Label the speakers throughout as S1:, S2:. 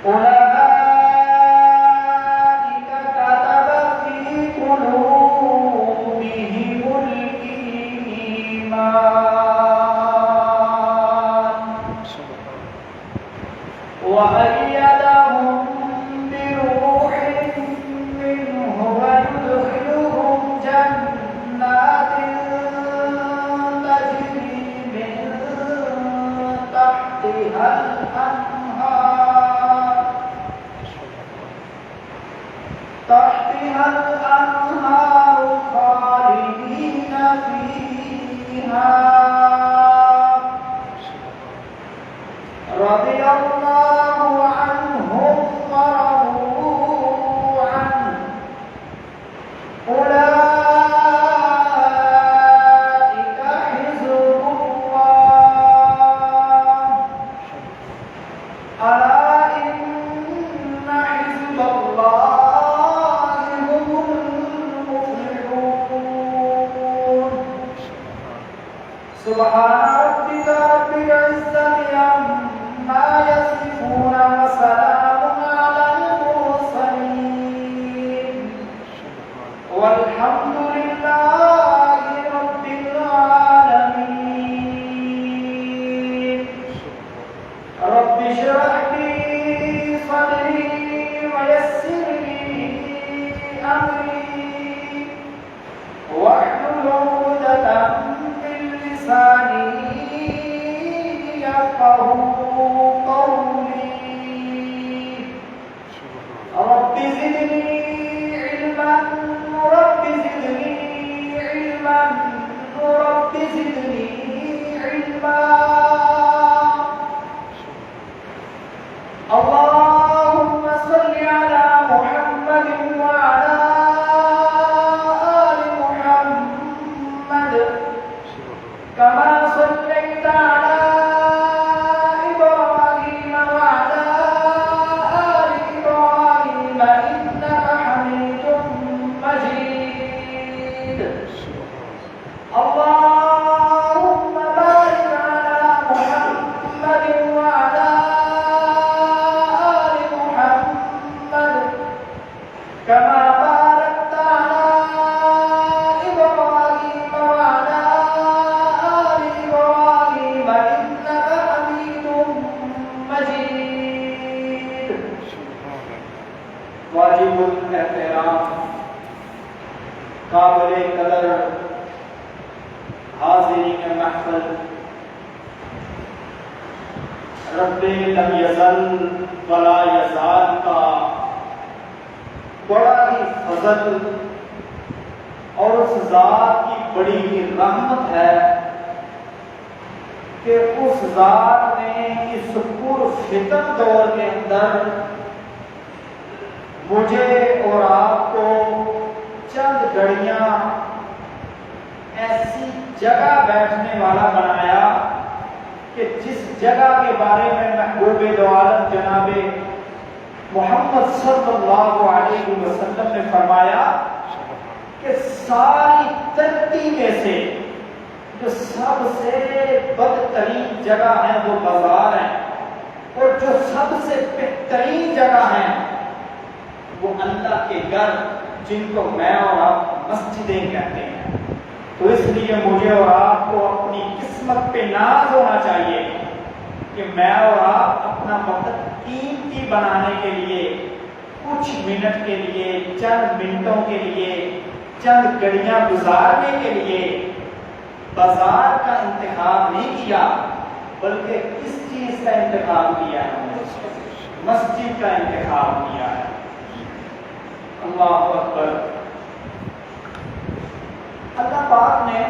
S1: أولئك كتب في قلوبهم الإيمان وأيدهم بروح منه ويدخلهم جنات تجري من تحتها الأنهار خالدين فيها رضي الله عنهم ورضوا عنه أولئك حزب الله ألا إن حزب الله هم المفلحون سبحان ربك رب العزة عما يصفون وسلام على المرسلين والحمد لله رب العالمين رب اشرح لي صدري ويسر لي أمري واحلل عقدة من لساني يفقهوا قولي رب زدني علما رب زدني علما رب زدني علما اللهم صل على محمد وعلى آل محمد كما صليت على إبراهيم وعلى آل إبراهيم إنك حميد مجيد اللهم بارك على محمد وعلى آل محمد كما باركت على إبراهيم وعلى آل إبراهيم إنك حميد مجيد واجب الاحترام قابل قدر حاضرین محفل رب لم یزل ولا یزال کا بڑا ہی فضل اور اس ذات کی بڑی ہی رحمت ہے کہ اس ذات نے اس پرفتن دور کے اندر مجھے اور آپ کو چند گھڑیاں ایسی جگہ بیٹھنے والا بنایا کہ جس جگہ کے بارے میں محبوب دو عالم جناب محمد صلی اللہ علیہ وسلم نے فرمایا کہ ساری دھرتی میں سے جو سب سے بدترین جگہ ہے وہ بازار ہیں اور جو سب سے بہترین جگہ ہیں وہ اللہ کے گھر جن کو میں اور آپ مسجدیں کہتے ہیں. تو اس لیے مجھے اور آپ کو اپنی قسمت پہ ناز ہونا چاہیے کہ میں اور آپ اپنا وقت قیمتی بنانے کے لیے کچھ منٹ کے لیے چند منٹوں کے لیے چند گھڑیاں گزارنے کے لیے بازار کا انتخاب نہیں کیا بلکہ کس چیز کا انتخاب کیا ہے؟ مسجد کا انتخاب کیا ہے. اللہ اکبر. اللہ پاک نے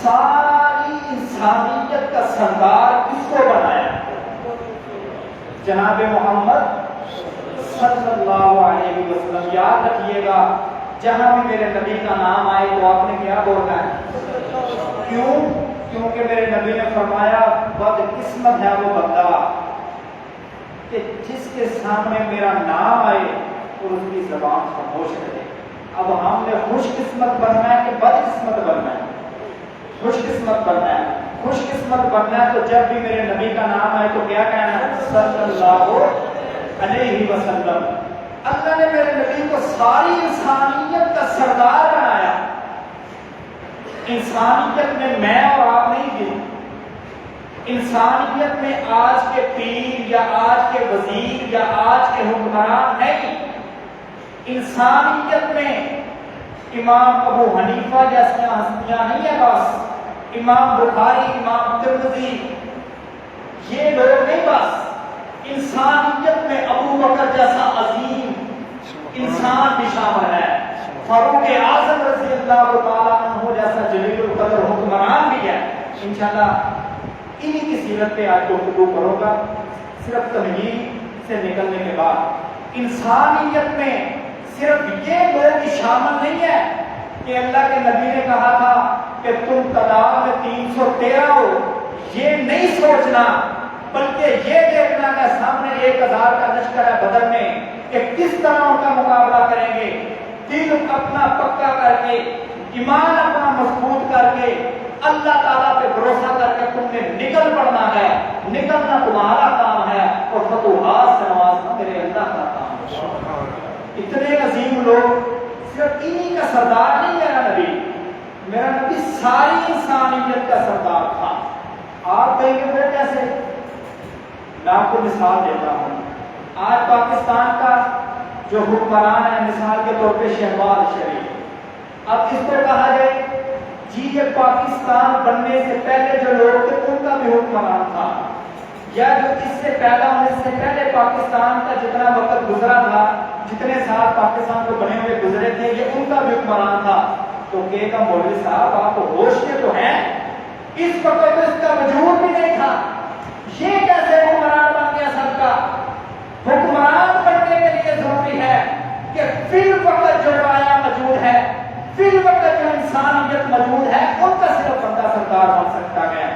S1: ساری انسانیت کا سردار کس کو بنایا؟ جناب محمد صلی اللہ علیہ وسلم. یاد رکھیے گا جہاں بھی میرے نبی کا نام آئے تو آپ نے کیا بولنا ہے؟ کیوں؟ کیونکہ میرے نبی نے فرمایا بدقسمت ہے وہ بندہ کہ جس کے سامنے میرا نام آئے اور اس کی زبان خاموش رہے. اب ہم نے خوش قسمت بننا ہے کہ بد قسمت بننا ہے؟ خوش قسمت بننا ہے. خوش قسمت قسمت بننا ہے تو جب بھی میرے نبی کا نام آئے تو کیا کہنا ہے؟ صلی اللہ علیہ وسلم۔ اللہ نے میرے نبی کو ساری انسانیت کا سردار بنایا۔ انسانیت میں میں اور آپ نہیں تھے، انسانیت میں آج کے پیر یا آج کے وزیر یا آج کے حکمران نہیں، انسانیت میں امام ابو حنیفہ جیسی ہستیاں نہیں ہے، بس امام بخاری، امام ترمذی، یہ لوگ نہیں، بس انسانیت میں ابو بکر جیسا عظیم انسان بھی شامل ہے، فاروق اعظم رضی اللہ تعالیٰ عنہ جیسا جلیل القدر حکمران بھی ہے۔ انشاءاللہ انہی کی سیرت پہ آج گفتگو کروں گا، صرف تمہید سے نکلنے کے بعد۔ انسانیت میں صرف یہ لوگ شامل نہیں ہے کہ اللہ کے نبی نے کہا تھا کہ تم تعداد میں 313 ہو، یہ نہیں سوچنا، بلکہ یہ دیکھنا کہ سامنے 1000 کا لشکر ہے بدر میں کہ کس طرح ان کا مقابلہ کریں گے، دل اپنا پکا کر کے، ایمان اپنا مضبوط کر کے، اللہ تعالیٰ پہ بھروسہ کر کے تم نے نکل پڑنا ہے، نکلنا تمہارا کام ہے، اور فتوحات سے نوازنا میرے اللہ کا کام ہے۔ اتنے عظیم لوگ، صرف انہی کا سردار نہیں میرا نبی ساری انسانیت کا سردار تھا۔ آپ کہیں گے وہ کیسے؟ میں آپ کو مثال دیتا ہوں۔ آج پاکستان کا جو حکمران ہے، مثال کے طور پہ شہباز شریف، اب اس کو کہا جائے جی یہ پاکستان بننے سے پہلے جو لوگ تھے ان کا بھی حکمران تھا، یا جو اس سے پیدا ہونے سے پہلے پاکستان کا جتنا وقت گزرا تھا، جتنے سال پاکستان کو بنے ہوئے گزرے تھے، یہ ان کا بھی حکمران تھا، تو کہے گا مولوی صاحب آپ تو ہوش کے تو ہیں، اس وقت تو اس کا وجود بھی نہیں تھا، یہ کیسے حکمران بن گیا؟ سب کا حکمران بننے کے لیے ضروری ہے کہ فی الوقت جو رعایا موجود ہے، فی الوقت جو انسانیت موجود ہے، ان کا صرف بندہ سردار بن سکتا ہے۔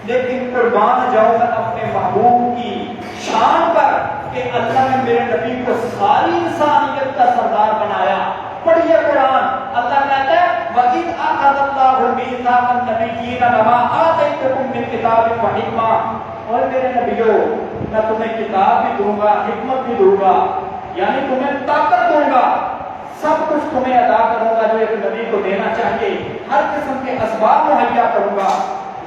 S1: لیکن قربان جاؤں میں اپنے محبوب کی شان پر کہ اللہ نے میرے نبی کو ساری انسانیت کا سردار بنایا۔ پڑھیے قرآن، اللہ کہتا ہے وَإِذْ أَخَذَ اللَّهُ مِيثَاقَ النَّبِيِّينَ لَمَا آتَيْتُكُم مِّن كِتَابٍ وَحِكْمَةٍ، اور میرے نبیوں میں تمہیں کتاب بھی دوں گا، حکمت بھی دوں گا، یعنی تمہیں طاقت دوں گا، سب کچھ تمہیں ادا کروں گا جو ایک نبی کو دینا چاہیے، ہر قسم کے اسباب مہیا کروں گا۔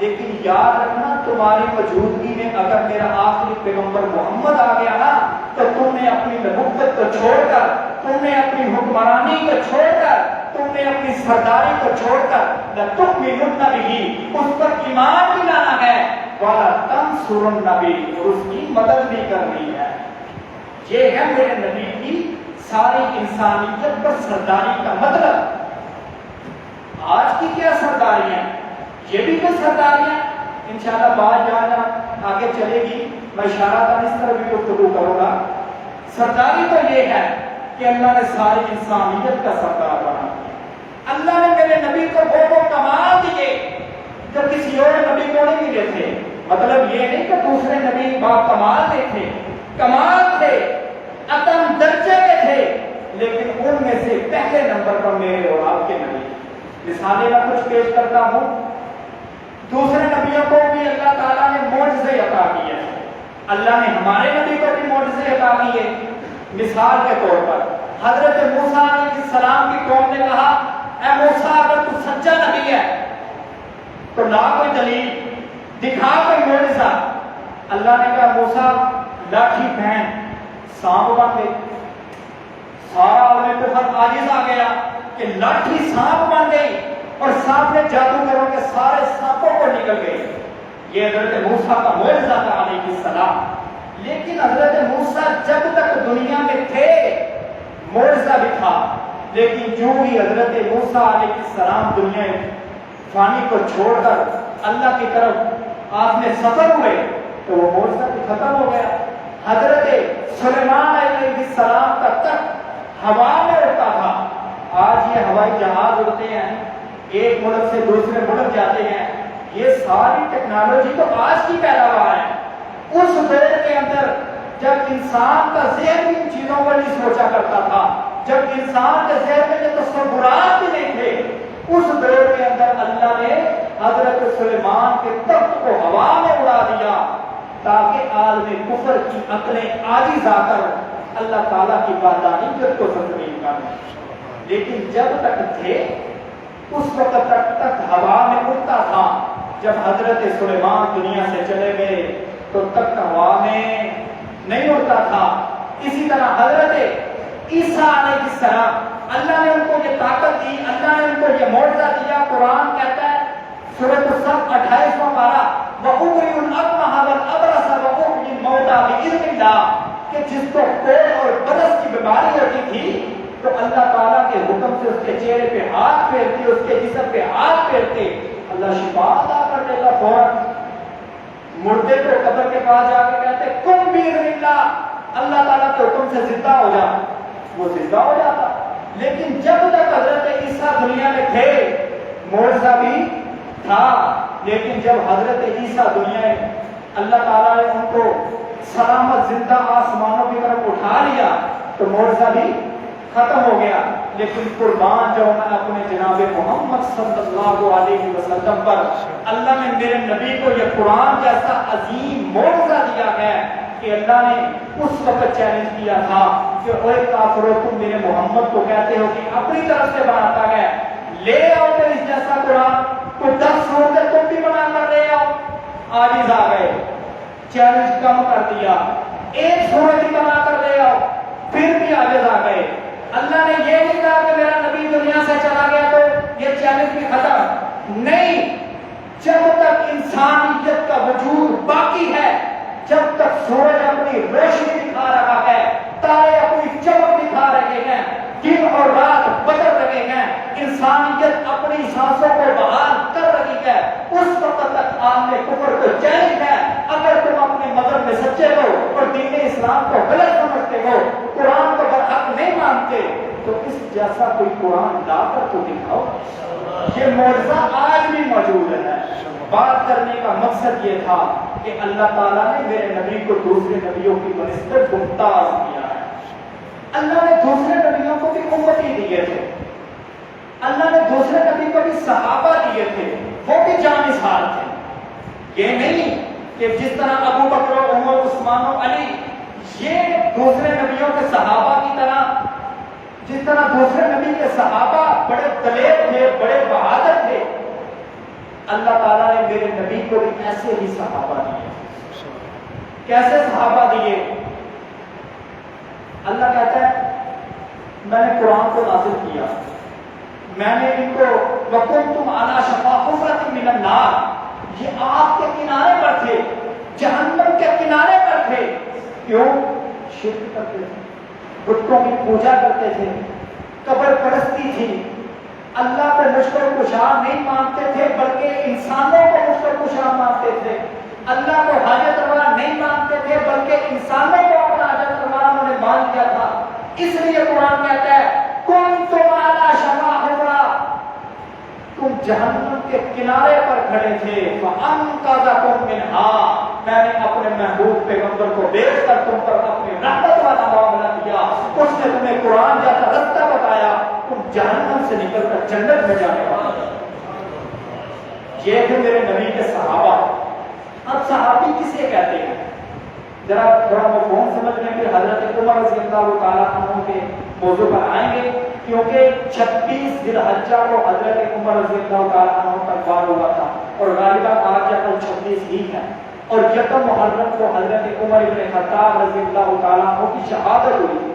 S1: لیکن یاد رکھنا تمہاری موجودگی میں اگر میرا آخری پیغمبر محمد آ گیا نا تو تم نے اپنی نبوت کو چھوڑ کر، تم نے اپنی حکمرانی کو چھوڑ کر، تم نے اپنی سرداری کو چھوڑ کر لَتُؤْمِنُنَّ بِهِ، اس پر ایمان بھی لانا ہے، وَلَتَنْصُرُنَّ بِهِ، اور اس کی مدد بھی کرنی ہے۔ یہ ہے میرے نبی کی ساری انسانیت پر سرداری کا مطلب۔ آج کی کیا سرداریاں، یہ بھی تو سرداریاں، انشاءاللہ بات جہاں آگے چلے گی میں اشارہ تھا اس طرح بھی گفتگو کروں گا۔ سرداری تو یہ ہے کہ اللہ نے ساری انسانیت کا سردار بنا دیا۔ اللہ نے میرے نبی کو وہ کمال دیے جو کسی اور نبی کو نہیں ملے تھے۔ مطلب یہ نہیں کہ دوسرے نبی با کمال نہیں تھے، کمال تھے، اتم درجے کے تھے، لیکن ان میں سے پہلے نمبر پر میرے اور آپ کے نبی۔ مثالیں میں کچھ پیش کرتا ہوں۔ دوسرے نبیوں کو بھی اللہ تعالیٰ نے معجزے عطا کیے، اللہ نے ہمارے نبی کو بھی معجزے عطا کیے۔ مثال کے طور پر حضرت موسیٰ علیہ السلام کی قوم نے کہا اے موسیٰ اگر تو سچا نبی ہے تو لا کوئی دلیل، دکھا کوئی معجزہ۔ اللہ نے کہا موسیٰ لاٹھی پہن، سانپ بن گئی، سارا عالم کفر عاجز آ گیا کہ لاٹھی سانپ بن گئی اور سانپ نے جادو کرو کہ سارے سانپوں کو نکل گئے۔ یہ حضرت موسیٰ کا معجزہ تھا علیہ السلام۔ لیکن حضرت موسیٰ جب تک دنیا میں تھے معجزہ بھی تھا، لیکن جو ہی حضرت موسیٰ علیہ السلام دنیا فانی کو چھوڑ کر اللہ کی طرف آپ نے سفر ہوئے تو وہ معجزہ بھی ختم ہو گیا۔ حضرت سلیمان علیہ السلام کا تخت ہوا میں اڑتا تھا، آج یہ ہوائی جہاز اڑتے ہیں، ایک ملک سے دوسرے ملک جاتے ہیں، یہ ساری ٹیکنالوجی تو آج کی پیداوار ہے۔ اس دور کے اندر جب انسان کا ذہن بھی ان چیزوں پر نہیں سوچا کرتا تھا، جب انسان کے ذہن میں یہ تصورات بھی نہیں تھے، اس دور کے اندر اللہ نے حضرت سلیمان کے تخت کو ہوا کفر کی عقلیں عاجز آ کر اللہ تعالیٰ کی وحدانیت کو تسلیم کر دیں. لیکن جب تک تھے اس وقت تک ہوا میں اڑتا تھا. جب حضرت سلیمان دنیا سے چلے گئے تو تک ہوا میں نہیں اڑتا تھا. اسی طرح حضرت عیسیٰ علیہ السلام اللہ نے ان کو یہ طاقت دی, اللہ نے ان کو یہ معجزہ دیا. قرآن کہتا ہے سورۃ الصف 28واں پارہ وَأُبْرِئُ الْأَكْمَحَ وَالْأَبْرَصَ وَأُحْيِي الْمَوْتَىٰ بِإِذْنِ اللَّهِ کہ جس کو کوڑ اور برس کی بیماری ہوتی تھی تو اللہ تعالیٰ کے حکم سے اس کے چہرے پہ ہاتھ پھیرتے, اس کے جسم پہ ہاتھ پھیرتے, اللہ شفا عطا کر دیتا فوراً. مردے کو قبر کے پاس جا کے کہتے کن بِإِذْنِ اللَّهِ اللہ تعالیٰ کے حکم سے زندہ ہو جا, وہ زندہ ہو جاتا. لیکن جب تک حضرت عیسیٰ دنیا میں تھے معجزہ بھی تھا. لیکن جب حضرت عیسیٰ دنیا میں اللہ تعالیٰ نے ان کو سلامت زندہ آسمانوں کی طرف اٹھا لیا تو معجزہ بھی ختم ہو گیا. لیکن قربان جو میں اپنے جناب محمد صلی اللہ علیہ وسلم پر, اللہ نے میرے نبی کو یہ قرآن جیسا عظیم معجزہ دیا ہے کہ اللہ نے اس وقت چیلنج کیا تھا کہ اوے کافرو تم میرے محمد کو کہتے ہو کہ اپنی طرف سے بناتا ہے, لے آؤ پھر اس جیسا قرآن تو 10 سورتیں تم بھی بنا کر لے آؤ. عاجز آ گئے, چیلنج کم کر دیا, 1 سورت ہی بنا کر لے آؤ, پھر بھی عاجز آ گئے. اللہ نے یہ نہیں کہا کہ میرا نبی دنیا سے چلا گیا تو یہ چیلنج بھی ختم نہیں. جب تک انسانیت کا وجود باقی ہے, جب تک سورج اپنی روشنی دکھا رہا ہے, تارے اپنی چمک دکھا رہے ہیں, دن اور رات بدل رہے ہیں, انسانیت اپنی سانسوں کو بحال کر رہی ہے, اس وقت تک عالم کفر کو چیلنج ہے. اگر تم اپنے مذہب میں سچے ہو اور دین اسلام کو غلط سمجھتے ہو, قرآن کو برحق نہیں مانتے, تو اس جیسا کوئی قرآن لا کر تو دکھاؤ. یہ معجزہ آج بھی موجود ہے. بات کرنے کا مقصد یہ تھا کہ اللہ تعالیٰ نے میرے نبی کو دوسرے نبیوں کی بنسبت ممتاز کیا ہے. اللہ نے دوسرے نبیوں کو بھی امتی دیے تھے, اللہ نے دوسرے نبی کو بھی صحابہ دیے تھے, وہ بھی جانثار تھے. یہ نہیں کہ جس طرح ابو بکر و عمر عثمان و علی یہ دوسرے نبیوں کے صحابہ کی طرح, جس طرح دوسرے نبی کے صحابہ بڑے دلیر تھے, بڑے بہادر تھے, اللہ تعالیٰ نے میرے نبی کو بھی ایسے ہی صحابہ دیے. کیسے صحابہ دیے؟ اللہ کہتا ہے میں نے قرآن کو نازل کیا, میں نے ان کو وَكُنْتُمْ عَلَىٰ شَفَا حُفْرَةٍ مِّنَ النَّارِ یہ آگ کے کنارے پر تھے, جہنم کے کنارے پر تھے. کیوں؟ شرک کرتے تھے, بتوں کی پوجا کرتے تھے, قبر پرستی تھی, اللہ کو مشکل کشا نہیں مانتے تھے بلکہ انسانوں کو مشکل کشا مانتے تھے, اللہ کو حاجت روا نہیں مانتے تھے بلکہ انسانوں کو اپنا حاجت روا انہوں نے مان لیا تھا. اس لیے قرآن کہتا ہے کنتم علی شفا حفرۃ, تم جہنم کے کنارے پر کھڑے تھے, فانقذکم منہا میں نے اپنے محبوب پیغمبر کو بھیج کر تم پر اپنی رحمت والا معاملہ کیا, اس نے تمہیں قرآن جیسا رستہ بتایا, تم جہنم سے نکل کر جنت میں جانے والے. یہ تھے میرے نبی کے صحابہ. اب صحابی کسے کہتے ہیں ذرا تھوڑا مفہوم سمجھنے کے حضرت عمر رضی اللہ تعالیٰ عنہ کے موضوع پر آئیں گے, کیونکہ 26 ذی الحجہ کو حضرت عمر رضی اللہ تعالیٰ عنہ پر وار ہوا تھا اور غالباً آج یا کل 26 ہی ہے, اور یکم محرم کو حضرت عمر بن خطاب رضی اللہ تعالیٰ عنہ کی شہادت ہوئی.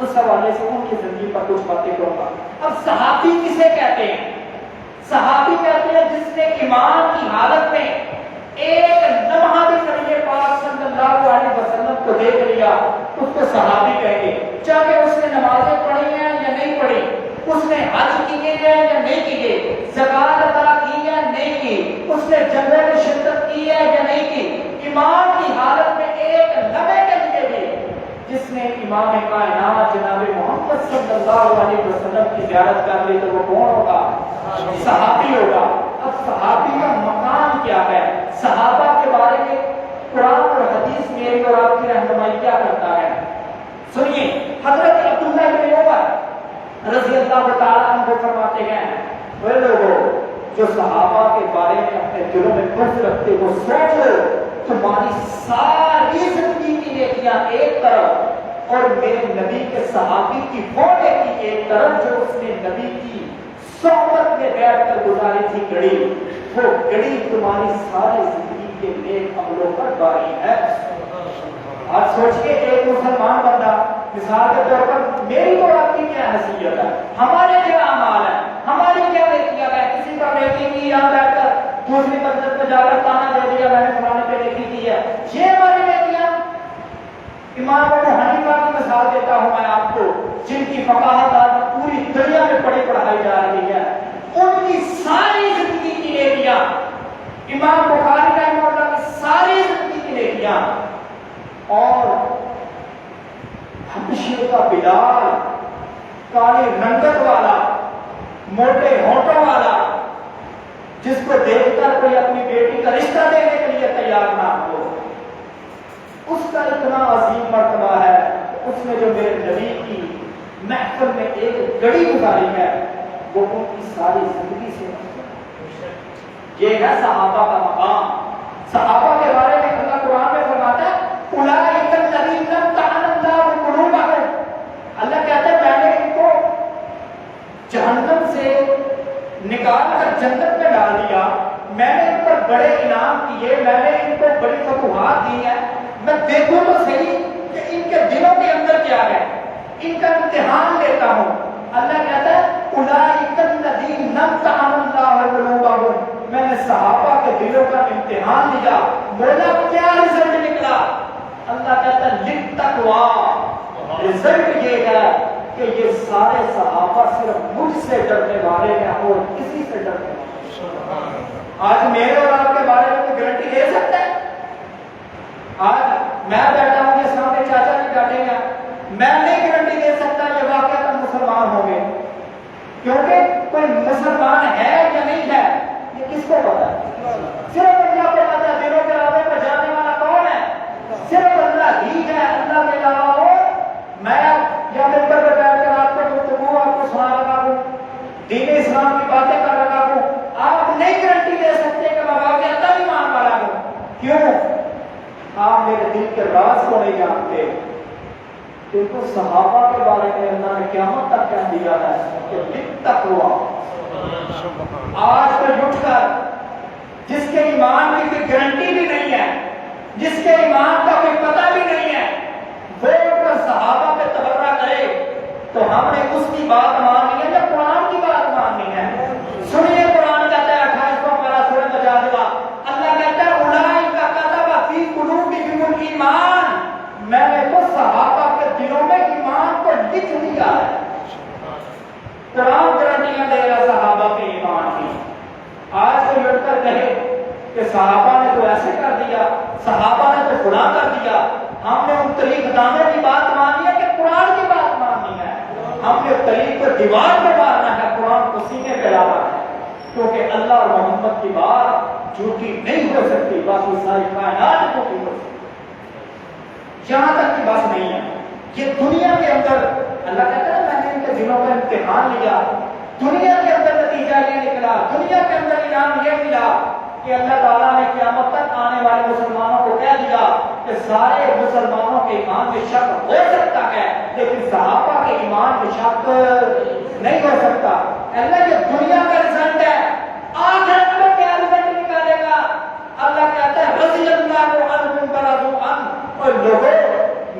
S1: اس حوالے سے ان کی زندگی پر کچھ باتیں کروں گا. اب صحابی کسے کہتے ہیں؟ صحابی کہتے ہیں جس نے ایمان کی حالت میں ایک لمحہ بھی نبی پاک صلی اللہ علیہ وسلم کو دیکھ لیا, اس کو صحابی کہیں گے. چاہے اس نے نمازیں پڑھی ہیں یا نہیں پڑھی, اس نے حج کیے ہیں یا نہیں کیے, زکات ادا کی ہے نہیں کی, اس نے جنگوں میں شرکت کی ہے یا نہیں کی, ایمان کی حالت میں ایک لمحے کے لیے بھی جس نے امام کائنات جناب محمد صلی اللہ علیہ وسلم کی زیارت کر لی تو وہ کون ہوگا؟ صحابی ہوگا. اب صحابی کا مقام کیا ہے؟ صحابہ کے بارے میں قرآن اور حدیث میری اور آپ کی رہنمائی کیا کرتا ہے؟ سنیے, حضرت عبداللہ بن عمر رضی اللہ تعالیٰ عنہ فرماتے ہیں وہ لوگوں جو صحابہ کے بارے میں اپنے دلوں میں بغض رکھتے, وہ سوچ لو تمہاری ساری زندگی نیکیاں ایک طرف اور میرے نبی کے صحابی کی وہ نیکی ایک طرف جو اس نے نبی کی صحبت میں بیٹھ کر گزاری تھی گھڑی، وہ گھڑی تمہاری ساری زندگی کے نیک عملوں پر باری ہے۔ آج سوچئے ایک مسلمان بندہ مثال کے طور پر میری اور آپ کی کیا حیثیت ہے، ہمارے کیا اعمال ہیں، ہماری کیا نیکیاں ہیں؟ کسی پر نیکی کی یہاں بیٹھ کر دوسری مسجد میں جا کر تانا دے دیا میں نے فلانے پہ نیکی کی ہے، یہ ہماری نیکیاں؟ امام ابو حنیفہ کی مثال دیتا ہوں میں آپ کو، جن کی فقاہت آج پوری دنیا میں پڑھائی جا رہی ہے، ان کی ساری زندگی کی نیکیاں، امام بخاری رحمہ اللہ کی ساری زندگی کی نیکیاں، اور حبشے کا بلال، کالی رنگت والا، موٹے ہونٹوں والا، جس کو دیکھ کر کوئی اپنی بیٹی کا رشتہ دینے کے لیے تیار نہ ہو، اس کا اتنا عظیم مرتبہ ہے، اس نے جو میرے نبی کی محفل میں ایک گھڑی گزاری ہے وہ ان کی ساری زندگی سے یہ ہے صحابہ کا مقام۔ صحابہ کے بارے میں اللہ قرآن میں فرماتا ہے اولئک الذین امتحن اللہ قلوبہم، اللہ کہتا ہے میں نے ان کو جہنم سے نکال کر جنت میں ڈال دیا، میں نے ان پر بڑے انعام کیے، میں نے ان کو بڑی فتوحات دی ہیں، میں دیکھوں تو صحیح کہ ان کے دلوں کے اندر کیا ہے، ان کا امتحان لیتا ہوں۔ اللہ کہتا ہے اولئک الذین امتحن اللہ قلوبہم، میں نے صحابہ کے دلوں کا امتحان لیا، مولا کیا رزلٹ نکلا؟ اللہ کہتا ہے للتقویٰ، رزلٹ یہ ہے کہ یہ سارے صحابہ صرف مجھ سے ڈرنے والے ہیں اور کسی سے ڈرنے والے۔ آج میرے اور آپ کے بارے میں کوئی گارنٹی دے سکتا ہے؟ آج میں بیٹھا ہوں یہ سامنے چاچا جی بیٹھے ہیں، میں نہیں گارنٹی دے سکتا یہ واقعہ مسلمان ہوں گے، کیونکہ کوئی مسلمان ہے یا نہیں ہے یہ کس کو پتا ہے؟ صرف اللہ کو پتا ہے۔ دلوں کے راستے پر جانے والا کون ہے؟ صرف اللہ ہی ہے، اللہ کے علاوہ اور میں یا ممبر پہ بیٹھ کر آپ کو گفتگو آپ کو سنا رہا ہوں، دین اسلام کی باتیں کر رہا ہوں، آپ نہیں گارنٹی دے سکتے کہ میں واقعہ ایمان والا ہوں۔ کیوں؟ آپ میرے دل کے راز کو نہیں جانتے، کیونکہ صحابہ کے بارے میں اللہ نے قیامت تک کہہ دیا ہے کہ للتقویٰ۔ آج کوئی اٹھ کر جس کے ایمان کی کوئی گارنٹی بھی نہیں ہے، جس کے ایمان کا کوئی پتہ بھی نہیں ہے، وہ اٹھ کر صحابہ پہ تبرہ کرے تو ہم نے اس کی بات ماننی ہے یا قرآن کی بات ماننی ہے؟ سنیے قرآن کہتا ہے 28واں پارہ سورۃ مجادلہ، اللہ کہتا ہے اولئک کتب فی قلوبہم الایمان، میں نے تو صحابہ کے دلوں میں ایمان کو لکھ دیا ہے۔ قرآن گارنٹیاں دے رہا صحابہ کے ایمان کی۔ آج کوئی اٹھ کر کہے کہ صحابہ نے تو ایسے کر دیا، صحابہ نے تو فلاں کر دیا، ہم نے ان طریق دانے کی بات مانی ہے کہ قرآن کی بات ماننی ہے؟ ہم نے طریق کو دیوار پہ مارنا ہے، قرآن کو سینے پہ لانا ہے، کیونکہ اللہ اور محمد کی بات جھوٹی نہیں ہو سکتی، باقی ساری کائنات جھوٹی ہو سکتی، یہاں تک کی بات نہیں ہے۔ یہ دنیا کے اندر اللہ کہتا ہے میں نے ان کے دلوں کا امتحان لیا، دنیا کے اندر نتیجہ یہ نکلا، دنیا کے اندر انعام یہ ملا کہ اللہ تعالیٰ نے قیامت تک آنے والے مسلمانوں کو کہہ دیا کہ سارے مسلمانوں کے ایمان میں شک ہو سکتا ہے لیکن صحابہ کے ایمان میں شک نہیں ہو سکتا۔ اللہ یہ دنیا کا رزلٹ ہے، آخرت میں کیا رزلٹ نکالے گا؟ اللہ کہتا ہے رضی اللہ عنہم ورضوا عنہ، اور لوگوں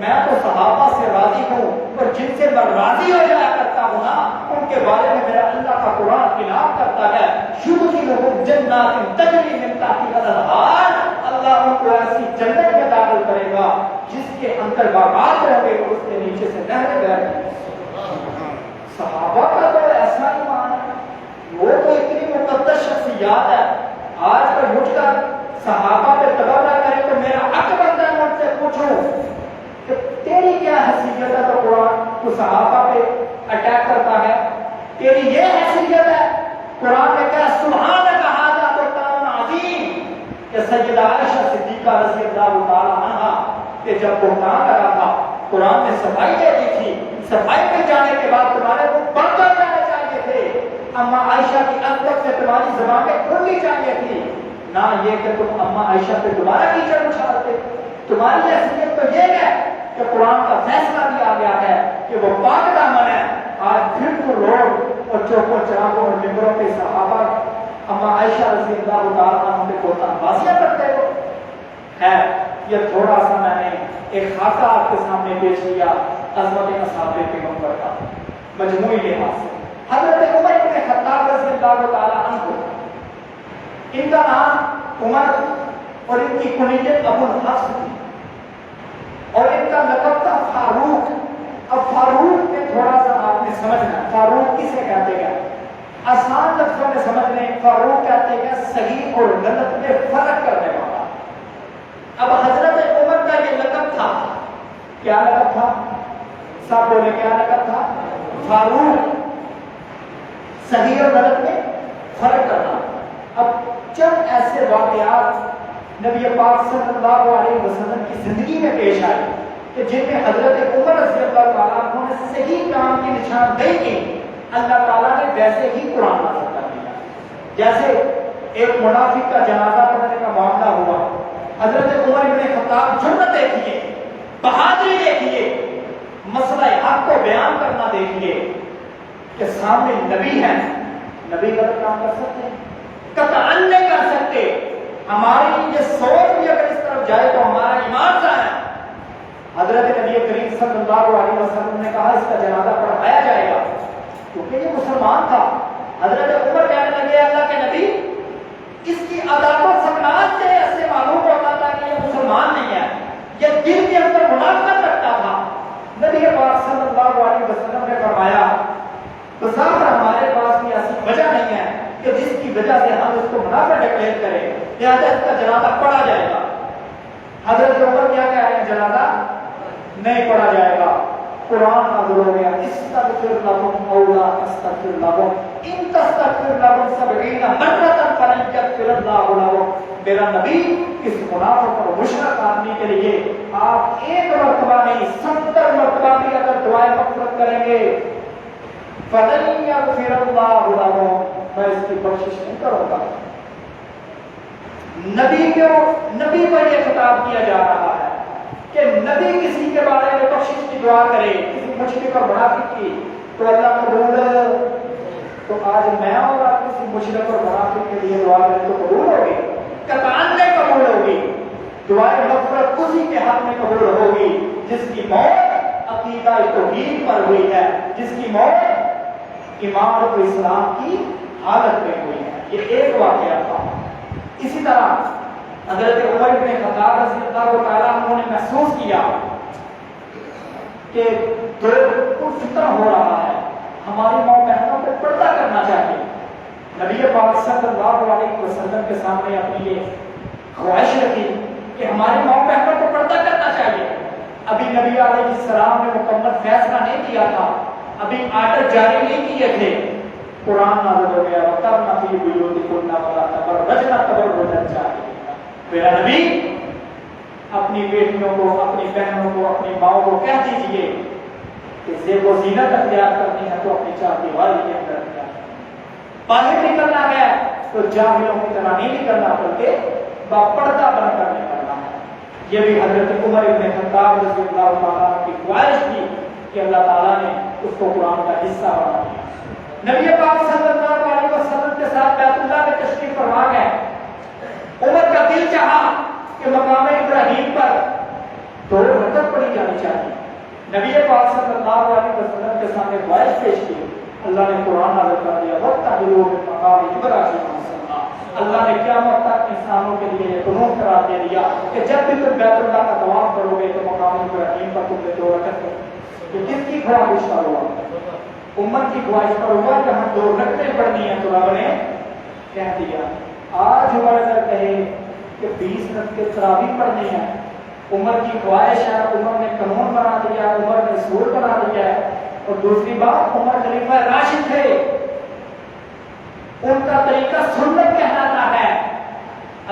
S1: میں تو صحابہ سے راضی ہوں اور جن سے میں راضی ہو جایا کرتا ہوں نا ان کے بارے میں میرا اللہ کا قرآن اعلان کرتا ہے یدخلہم جنات تجری من تحتہا الانہار، اللہ ان کو ایسی جنت میں داخل کرے گا جس کے اندر باغات ہوں گے اور اس کے نیچے سے نہریں بہہ رہی ہیں۔ صحابہ کا تو ایسا ایمان ہے، وہ تو اتنی مقدس شخصیات ہے، آج پر اٹھ کر صحابہ پہ تبرہ کرے تو میرا حق بنتا ہے ان سے پوچھوں کہ تیری کیا حیثیت ہے تو قرآن تو صحابہ پہ اٹیک کرتا ہے؟ تیری یہ حیثیت ہے؟ قرآن نے کہا سبحانک ھذا بہتان عظیم، کہ سیدہ عائشہ صدیقہ رضی اللہ تعالی عنہا کہ جب بہتان کرا تھا قرآن نے صفائی دے دی تھی، صفائی پہ جانے کے بعد تمہارے کو بند کر جانے چاہیے تھے، اما عائشہ کی عظمت سے تمہاری زبانیں کھلنی چاہیے تھی، نہ یہ کہ تم اما عائشہ پہ دوبارہ کیچڑ اچھالتے۔ تمہاری حیثیت تو یہ ہے کہ قرآن کا فیصلہ دیا گیا ہے کہ وہ پاک دامن ہے، آج پھر تو لوگ اور چوکوں چراغوں اور ممبروں کے صحابہ اما عائشہ رضی اللہ تعالیٰ عنہ پہ کوتا بازیاں کرتے ہو ہے۔ یہ تھوڑا سا میں نے ایک خاکہ آپ کے سامنے پیش کیا عظمت اصحاب پیغمبر کا مجموعی لحاظ سے۔ حضرت عمر بن خطاب رضی اللہ تعالیٰ عنہ، ان کا نام عمر اور ان کی کنیت ابو الحفص تھی اور ان کا لقب تھا فاروق۔ اب فاروق میں تھوڑا سا آپ نے سمجھنا، فاروق کسے کہتے ہیں؟ آسان لفظوں میں سمجھ لیں، فاروق کہتے ہیں صحیح اور غلط میں فرق کرنے والا۔ اب حضرت عمر کا یہ لقب تھا، کیا لقب تھا؟ سب بولے کیا لقب تھا؟ فاروق، صحیح اور غلط میں فرق کرنا۔ اب چند ایسے واقعات نبی پاک صلی اللہ علیہ وسلم کی زندگی میں پیش آئے کہ جن میں حضرت عمر رضی اللہ تعالیٰ عنہ نے صحیح کام کی نشاندہی کی، اللہ تعالیٰ نے ویسے ہی قرآن نازل کر دیا۔ جیسے ایک منافق کا جنازہ پڑھنے کا معاملہ ہوا، حضرت عمر بن خطاب جرأت دیکھیے، بہادری دیکھیے، مسئلہ حق کو بیان کرنا دیکھیے کہ سامنے نبی ہے، نبی غلط کام کر سکتے ہیں؟ قطعاً نہیں کر سکتے۔ ہماری یہ سوچ بھی اگر اس طرف جائے تو ہمارا ایمان ضائع ہے۔ حضرت نبی کریم صلی اللہ علیہ وسلم نے کہا اس کا جنازہ پڑھایا جائے گا، کیونکہ یہ مسلمان تھا۔ حضرت عمر کہنے لگے اللہ کے نبی، اس کی عداوت سکنات سے ایسے معلوم ہوتا تھا کہ یہ مسلمان نہیں ہے، یہ دل کے اندر منافقت رکھتا تھا۔ نبی پاک صلی اللہ علیہ وسلم نے فرمایا بظاہر ہمارے پاس بھی ایسی وجہ نہیں ہے کہ جس کی وجہ سے ہم اس کو منافق ڈکلیئر کریں، لہٰذا اس کا جنازہ پڑھا جائے گا۔ حضرت عمر کیا کہہ رہے ہیں؟ جنازہ نہیں پڑھا جائے گا۔ قرآن نازل ہو گیا، استغفر لهم او لا تستغفر لهم ان تستغفر لهم 70 مرة فلن يغفر الله لهم۔ میرا نبی اس منافق اور مشرک آدمی کے لیے آپ ایک مرتبہ نہیں 70 مرتبہ بھی اگر دعائیں مغفرت کریں گے فلن يغفر الله لهم، میں اس کی بخشش نہیں کروں گا۔ نبی پر یہ خطاب کیا جا رہا ہے کہ نبی کسی کے بارے میں بخشش کی دعا کرے، کسی مشرک اور منافق کی، تو اللہ قبول۔ تو آج میں اور آپ کسی مشرک اور منافق کے لیے دعا کریں تو قبول ہوگی؟ قطعاً نہیں قبول ہوگی۔ دعائیں مغفرت اسی کے حق میں قبول ہوگی جس کی موت عقیدہ توحید پر ہوئی ہے، جس کی موت ایمان و اسلام کی حالت میں ہوئی ہے۔ یہ ایک واقعہ تھا۔ اسی طرح حضرت عمر بن خطاب رضی اللہ تعالیٰ عنہ نے محسوس کیا کہ فتنہ ہو رہا ہے، ہماری ماں بہنوں کو پردہ کرنا چاہیے۔ نبی پاک صلی اللہ علیہ وسلم کے سامنے اپنی یہ خواہش رکھی کہ ہماری ماں بہنوں کو پردہ کرنا چاہیے۔ ابھی نبی علیہ السلام نے مکمل فیصلہ نہیں کیا تھا، ابھی آرڈر جاری نہیں کیے تھے، قرآن نازل ہو گیا وَقَرْنَ فِي بُيُوتِكُنَّ وَلَا تَبَرَّجْنَ تَبَرُّجَ الْجَاهِلِيَّةِ۔ میرا نبی اپنی بیٹیوں کو، اپنی بہنوں کو، اپنی ماؤں کو کہہ دیجئے کہ زیب و زینت اختیار کرنی ہے تو اپنی چار دیواری کے اندر اختیار کرنا، باہر نکلنا ہے تو جاہلوں کی طرح نہیں نکلنا بلکہ باپردہ بن کر نکلنا ہے۔ یہ بھی حضرت عمر بن خطاب رضی اللہ تعالیٰ کی خواہش تھی کہ اللہ تعالیٰ نے اس کو قرآن کا حصہ بنا دیا۔ نبی پاک صلی اللہ علیہ وسلم کے ساتھ بیت اللہ میں تشریف فرما گئے۔ عمر کا دل چاہا کہ مقام ابراہیم پر 2 رکعت پڑھی جانی چاہیے۔ نبی پاک صلی اللہ علیہ وسلم کے سامنے خواہش پیش کی، اللہ نے قرآن نازل کر دیا وَاتَّخِذُوا مِن مَّقَامِ إِبْرَاهِيمَ مُصَلًّى۔ اللہ نے قیامت تک انسانوں کے لیے یہ قانون قرار دے دیا کہ جب بھی تم بیت اللہ کا طواف کرو گے تو مقام ابراہیم پر تم نے 2 رکعت پڑھی۔ یہ کس کی خواہش پر ہوا؟ امت کی خواہش پر ہوا کہ ہم 2 رکعتیں پڑھنی ہیں، تو رب نے کہہ دیا۔ آج عمر اگر کہے کہ 20 رکعتیں تراویح پڑھنی ہے، عمر کی خواہش ہے، عمر نے قانون بنا دیا، عمر نے اصول بنا دیا ہے۔ اور دوسری بات، عمر خلیفہ راشد تھے، ان کا طریقہ سنت کہلاتا ہے۔